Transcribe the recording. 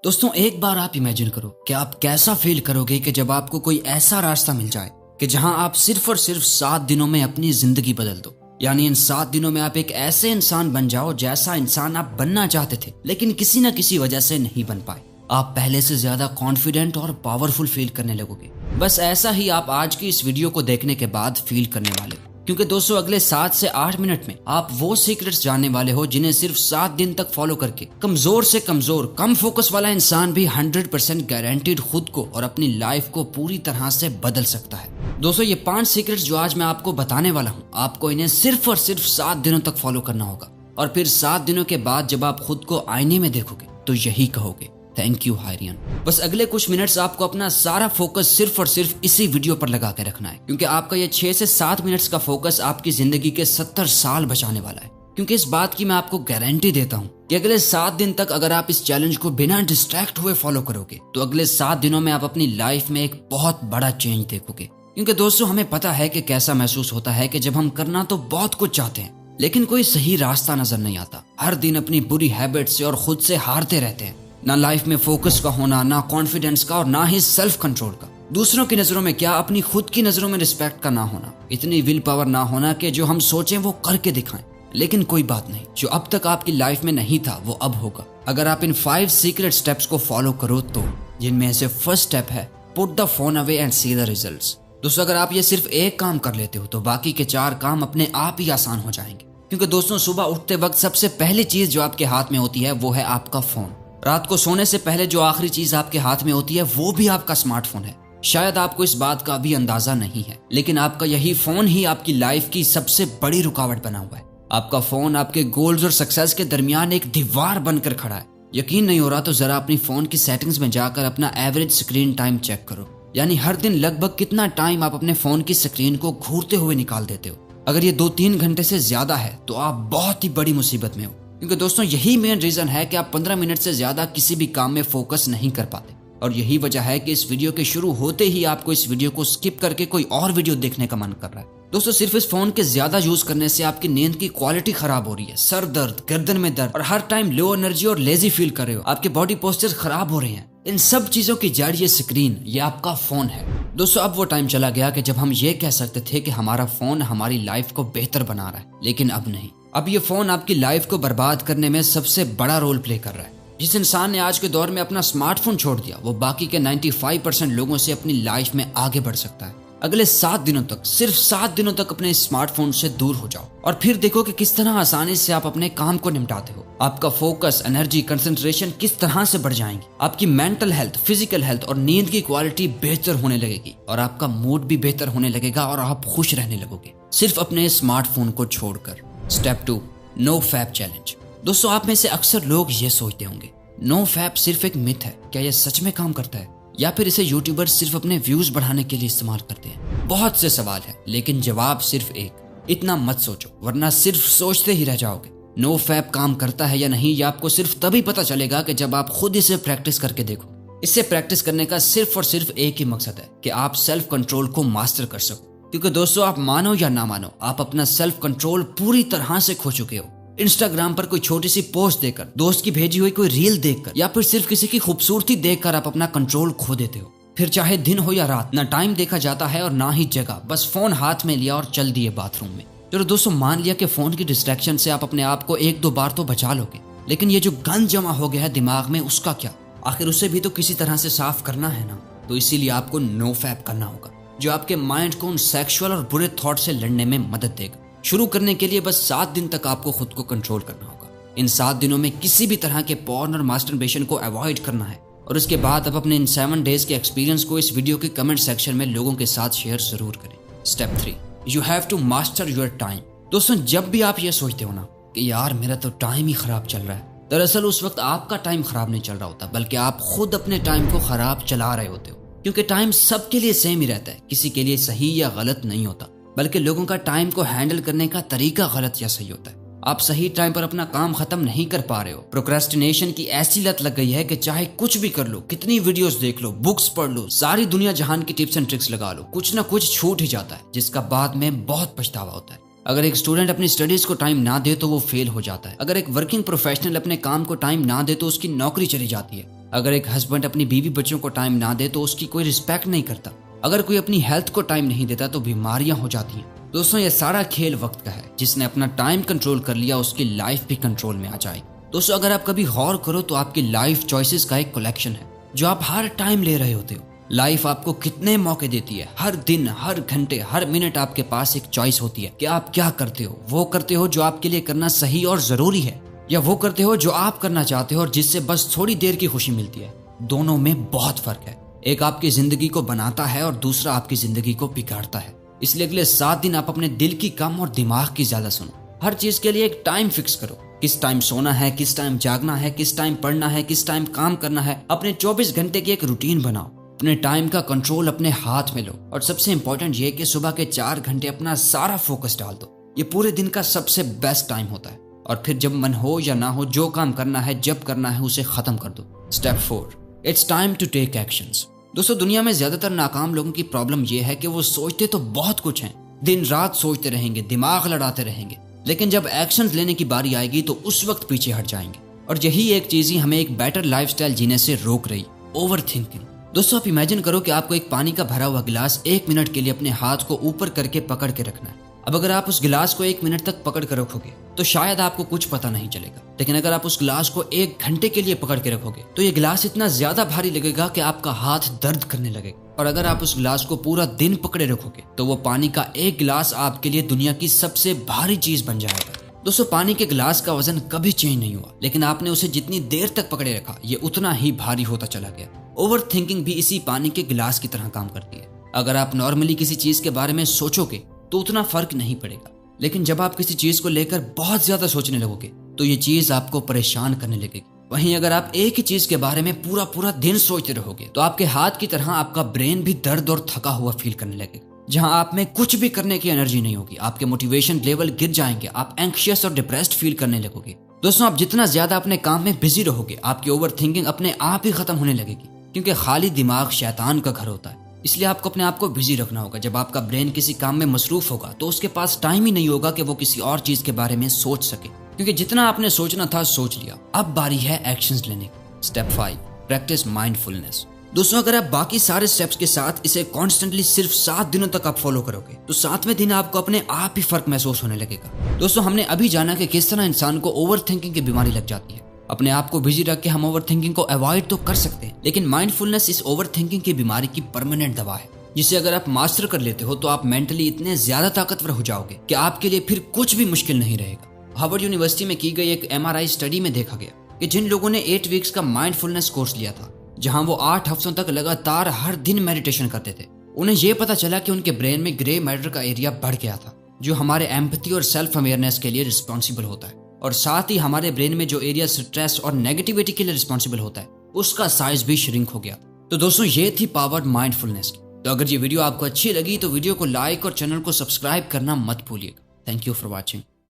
दोस्तों एक बार आप इमेजिन करो कि आप कैसा फील करोगे कि जब आपको कोई ऐसा रास्ता मिल जाए कि जहां आप सिर्फ और सिर्फ 7 दिनों में अपनी जिंदगी बदल दो। यानी इन 7 दिनों में आप एक ऐसे इंसान बन जाओ जैसा इंसान आप बनना चाहते थे लेकिन किसी न किसी वजह से नहीं बन पाए। आप पहले से ज्यादा कॉन्फिडेंट और पावरफुल फील करने लगोगे। बस ऐसा ही आप आज की इस वीडियो को देखने के बाद फील करने वाले हो, क्योंकि दोस्तों अगले 7 से 8 मिनट में आप वो सीक्रेट्स जानने वाले हो जिन्हें सिर्फ 7 दिन तक फॉलो करके कमजोर से कमजोर कम फोकस वाला इंसान भी 100% गारंटीड खुद को और अपनी लाइफ को पूरी तरह से बदल सकता है। दोस्तों ये 5 सीक्रेट्स जो आज मैं आपको बताने वाला हूँ, आपको इन्हें सिर्फ और सिर्फ 7 दिनों तक फॉलो करना होगा और फिर 7 दिनों के बाद जब आप खुद को आईने में देखोगे तो यही कहोगे, थैंक यू हायरियन। बस अगले कुछ मिनट्स आपको अपना सारा फोकस सिर्फ और सिर्फ इसी वीडियो पर लगा के रखना है, क्योंकि आपका ये 6 से 7 मिनट्स का फोकस आपकी जिंदगी के 70 साल बचाने वाला है। क्योंकि इस बात की मैं आपको गारंटी देता हूँ कि अगले 7 दिन तक अगर आप इस चैलेंज को बिना डिस्ट्रैक्ट हुए फॉलो करोगे तो अगले 7 दिनों में आप अपनी लाइफ में एक बहुत बड़ा चेंज देखोगे। क्योंकि दोस्तों हमें पता है कि कैसा महसूस होता है कि जब हम करना तो बहुत कुछ चाहते हैं लेकिन कोई सही रास्ता नजर नहीं आता। हर दिन अपनी बुरी हैबिट से और खुद से हारते रहते हैं। ना लाइफ में फोकस का होना, ना कॉन्फिडेंस का और ना ही सेल्फ कंट्रोल का। दूसरों की नजरों में क्या, अपनी खुद की नजरों में रिस्पेक्ट का ना होना, इतनी विल पावर ना होना कि जो हम सोचें वो करके दिखाएं। लेकिन कोई बात नहीं, जो अब तक आपकी लाइफ में नहीं था वो अब होगा अगर आप इन 5 सीक्रेट स्टेप्स को फॉलो करो तो, जिनमें से फर्स्ट स्टेप है put the phone away and see the results. दोस्तों अगर आप ये सिर्फ एक काम कर लेते हो तो बाकी के 4 काम अपने आप ही आसान हो जाएंगे। क्योंकि दोस्तों सुबह उठते वक्त सबसे पहली चीज जो आपके हाथ में होती है वो है आपका फोन। रात को सोने से पहले जो आखिरी चीज आपके हाथ में होती है वो भी आपका स्मार्टफोन है। शायद आपको इस बात का भी अंदाजा नहीं है लेकिन आपका यही फोन ही आपकी लाइफ की सबसे बड़ी रुकावट बना हुआ है। आपका फोन आपके गोल्स और सक्सेस के दरमियान एक दीवार बनकर खड़ा है। यकीन नहीं हो रहा तो जरा अपनी फोन की सेटिंग्स में जाकर अपना एवरेज स्क्रीन टाइम चेक करो। यानी हर दिन लगभग कितना टाइम आप अपने फोन की स्क्रीन को घूरते हुए निकाल देते हो। अगर ये 2-3 घंटे से ज्यादा है तो आप बहुत ही बड़ी मुसीबत में हो। क्योंकि दोस्तों यही मेन रीजन है कि आप 15 मिनट से ज्यादा किसी भी काम में फोकस नहीं कर पाते। और यही वजह है कि इस वीडियो के शुरू होते ही आपको इस वीडियो को स्किप करके कोई और वीडियो देखने का मन कर रहा है। दोस्तों सिर्फ इस फोन के ज्यादा यूज करने से आपकी नींद की क्वालिटी खराब हो रही है, सर दर्द, गर्दन में दर्द और हर टाइम लो एनर्जी और लेजी फील कर रहे हो, आपके बॉडी पोस्चर खराब हो रहे हैं। इन सब चीजों की जड़ ये स्क्रीन, ये आपका फोन है। दोस्तों अब वो टाइम चला गया कि जब हम ये कह सकते थे कि हमारा फोन हमारी लाइफ को बेहतर बना रहा है, लेकिन अब नहीं। अब ये फोन आपकी लाइफ को बर्बाद करने में सबसे बड़ा रोल प्ले कर रहा है। जिस इंसान ने आज के दौर में अपना स्मार्टफोन छोड़ दिया वो बाकी के 95% लोगों से अपनी लाइफ में आगे बढ़ सकता है। अगले 7 दिनों तक, सिर्फ 7 दिनों तक अपने स्मार्टफोन से दूर हो जाओ और फिर देखो कि किस तरह आसानी से आप अपने काम को निपटाते हो। आपका फोकस, एनर्जी, कंसंट्रेशन किस तरह से बढ़ जाएंगी। आपकी मेंटल हेल्थ, फिजिकल हेल्थ और नींद की क्वालिटी बेहतर होने लगेगी और आपका मूड भी बेहतर होने लगेगा और आप खुश रहने लगोगे सिर्फ अपने स्मार्टफोन को छोड़कर। Step 2, no fap challenge. दोस्तों आप में से अक्सर लोग ये सोचते होंगे नो फैप सिर्फ एक मिथ है, क्या यह सच में काम करता है या फिर इसे यूट्यूबर सिर्फ अपने व्यूज बढ़ाने के लिए इस्तेमाल करते हैं। बहुत से सवाल है लेकिन जवाब सिर्फ एक, इतना मत सोचो वरना सिर्फ सोचते ही रह जाओगे। नो फैप काम करता है या नहीं यह आपको सिर्फ तभी पता चलेगा कि जब आप खुद इसे प्रैक्टिस करके देखो। इसे प्रैक्टिस करने का सिर्फ और सिर्फ एक ही मकसद है कि आप सेल्फ कंट्रोल को मास्टर कर सको। क्योंकि दोस्तों आप मानो या ना मानो आप अपना सेल्फ कंट्रोल पूरी तरह से खो चुके हो। इंस्टाग्राम पर कोई छोटी सी पोस्ट देखकर, दोस्त की भेजी हुई कोई रील देखकर या फिर सिर्फ किसी की खूबसूरती देखकर आप अपना कंट्रोल खो देते हो। फिर चाहे दिन हो या रात, ना टाइम देखा जाता है और ना ही जगह, बस फोन हाथ में लिया और चल दिए बाथरूम में। चलो दोस्तों मान लिया कि फोन की डिस्ट्रैक्शन से आप अपने आप को 1-2 बार तो बचा लोगे, लेकिन ये जो गंद जमा हो गया है दिमाग में उसका क्या? आखिर उसे भी तो किसी तरह से साफ करना है ना। तो इसीलिए आपको नो फैप करना होगा जो आपके माइंड को उन सेक्सुअल और बुरे थॉट से लड़ने में मदद देगा। शुरू करने के लिए बस 7 दिन तक आपको खुद को कंट्रोल करना होगा। इन 7 दिनों में किसी भी तरह के पॉर्न और मास्टरबेशन को अवॉइड करना है और उसके बाद आप अपने इन 7 डेज के एक्सपीरियंस को इस वीडियो के कमेंट सेक्शन में लोगों के साथ शेयर जरूर करें। Step 3, you have to master your time. दोस्तों जब भी आप ये सोचते हो ना कि यार मेरा तो टाइम ही खराब चल रहा है, दरअसल उस वक्त आपका टाइम खराब नहीं चल रहा होता बल्कि आप खुद अपने टाइम को खराब चला रहे होते हो। क्योंकि टाइम सबके लिए सेम ही रहता है, किसी के लिए सही या गलत नहीं होता, बल्कि लोगों का टाइम को हैंडल करने का तरीका गलत या सही होता है। आप सही टाइम पर अपना काम खत्म नहीं कर पा रहे हो। प्रोक्रेस्टिनेशन की ऐसी लत लग गई है कि चाहे कुछ भी कर लो, कितनी वीडियोस देख लो, बुक्स पढ़ लो, सारी दुनिया जहान की टिप्स एंड ट्रिक्स लगा लो, कुछ ना कुछ छूट ही जाता है जिसका बाद में बहुत पछतावा होता है। अगर एक स्टूडेंट अपनी स्टडीज को टाइम ना दे तो वो फेल हो जाता है। अगर एक वर्किंग प्रोफेशनल अपने काम को टाइम ना दे तो उसकी नौकरी चली जाती है। अगर एक हस्बैंड अपनी बीवी बच्चों को टाइम ना दे तो उसकी कोई रिस्पेक्ट नहीं करता। अगर कोई अपनी हेल्थ को टाइम नहीं देता तो बीमारियां हो जाती हैं। दोस्तों ये सारा खेल वक्त का है। जिसने अपना टाइम कंट्रोल कर लिया उसकी लाइफ भी कंट्रोल में आ जाए। दोस्तों अगर आप कभी गौर करो तो आपकी लाइफ चॉइसेस का एक कलेक्शन है जो आप हर टाइम ले रहे होते हो। लाइफ आपको कितने मौके देती है। हर दिन, हर घंटे, हर मिनट आपके पास एक चॉइस होती है कि आप क्या करते हो। वो करते हो जो आपके लिए करना सही और जरूरी है, या वो करते हो जो आप करना चाहते हो और जिससे बस थोड़ी देर की खुशी मिलती है। दोनों में बहुत फर्क है। एक आपकी जिंदगी को बनाता है और दूसरा आपकी जिंदगी को बिगाड़ता है। इसलिए अगले 7 दिन आप अपने दिल की कम और दिमाग की ज्यादा सुनो। हर चीज के लिए एक टाइम फिक्स करो। किस टाइम सोना है, किस टाइम जागना है, किस टाइम पढ़ना है, किस टाइम काम करना है। अपने 24 घंटे की एक रूटीन बनाओ। अपने टाइम का कंट्रोल अपने हाथ में लो। और सबसे इंपॉर्टेंट ये कि सुबह के 4 घंटे अपना सारा फोकस डाल दो। ये पूरे दिन का सबसे बेस्ट टाइम होता है। और फिर जब मन हो या ना हो, जो काम करना है जब करना है उसे खत्म कर दो। Step 4, it's time to take actions. दोस्तों दुनिया में ज्यादातर नाकाम लोगों की प्रॉब्लम यह है कि वो सोचते तो बहुत कुछ हैं, दिन रात सोचते रहेंगे, दिमाग लड़ाते रहेंगे, लेकिन जब एक्शंस लेने की बारी आएगी तो उस वक्त पीछे हट जाएंगे। और यही एक चीज ही हमें एक बेटर लाइफस्टाइल जीने से रोक रही, ओवर थिंकिंग। दोस्तों आप इमेजिन करो कि आपको एक पानी का भरा हुआ गिलास 1 मिनट के लिए अपने हाथ को ऊपर करके पकड़ के रखना है। अब अगर आप उस गिलास को 1 मिनट तक पकड़ कर रखोगे तो शायद आपको कुछ पता नहीं चलेगा, लेकिन अगर आप उस गिलास को 1 घंटे के लिए पकड़ के रखोगे तो ये गिलास इतना ज्यादा भारी लगेगा कि आपका हाथ दर्द करने लगेगा। और अगर आप उस गिलास को पूरा दिन पकड़े रखोगे तो वो पानी का एक गिलास आपके लिए दुनिया की सबसे भारी चीज बन जाएगा। दोस्तों पानी के गिलास का वजन कभी चेंज नहीं हुआ, लेकिन आपने उसे जितनी देर तक पकड़े रखा ये उतना ही भारी होता चला गया। ओवर थिंकिंग भी इसी पानी के गिलास की तरह काम करती है। अगर आप नॉर्मली किसी चीज के बारे में सोचोगे तो उतना फर्क नहीं पड़ेगा, लेकिन जब आप किसी चीज को लेकर बहुत ज्यादा सोचने लगोगे तो ये चीज आपको परेशान करने लगेगी। वहीं अगर आप एक ही चीज के बारे में पूरा दिन सोचते रहोगे तो आपके हाथ की तरह आपका ब्रेन भी दर्द और थका हुआ फील करने लगेगा, जहां आप में कुछ भी करने की एनर्जी नहीं होगी। आपके मोटिवेशन लेवल गिर जाएंगे, आप एंक्शियस और डिप्रेस्ड फील करने लगोगे। दोस्तों आप जितना ज्यादा अपने काम में बिजी रहोगे आपकी ओवर थिंकिंग अपने आप ही खत्म होने लगेगी, क्योंकि खाली दिमाग शैतान का घर होता है। इसलिए आपको अपने आप को बिजी रखना होगा। जब आपका ब्रेन किसी काम में मसरूफ होगा तो उसके पास टाइम ही नहीं होगा कि वो किसी और चीज के बारे में सोच सके, क्योंकि जितना आपने सोचना था सोच लिया। अब बारी है एक्शंस लेने की। Step 5, practice mindfulness. दोस्तों अगर आप बाकी सारे स्टेप्स के साथ इसे कॉन्स्टेंटली सिर्फ 7 दिनों तक आप फॉलो करोगे तो 7वें दिन आपको अपने आप ही फर्क महसूस होने लगेगा। दोस्तों हमने अभी जाना कि किस तरह इंसान को ओवर थिंकिंग की बीमारी लग जाती है। अपने आप को बिजी रख के हम ओवर थिंकिंग को अवॉइड तो कर सकते हैं, लेकिन माइंडफुलनेस इस ओवर थिंकिंग की बीमारी की परमानेंट दवा है, जिसे अगर आप मास्टर कर लेते हो तो आप मेंटली इतने ज्यादा ताकतवर हो जाओगे कि आपके लिए फिर कुछ भी मुश्किल नहीं रहेगा। हार्वर्ड यूनिवर्सिटी में की गई एक MRI स्टडी में देखा गया कि जिन लोगों ने 8 वीक्स का माइंडफुलनेस कोर्स लिया था, जहां वो 8 हफ्तों तक लगातार हर दिन मेडिटेशन करते थे, उन्हें यह पता चला कि उनके ब्रेन में ग्रे मैटर का एरिया बढ़ गया था, जो हमारे एम्पैथी और सेल्फ अवेयरनेस के लिए रिस्पॉन्सिबल होता है। और साथ ही हमारे ब्रेन में जो एरिया स्ट्रेस और नेगेटिविटी के लिए रिस्पॉन्सिबल होता है उसका साइज भी श्रिंक हो गया। तो दोस्तों ये थी पावर माइंडफुलनेस की। तो अगर ये वीडियो आपको अच्छी लगी तो वीडियो को लाइक और चैनल को सब्सक्राइब करना मत भूलिएगा। Thank you for watching.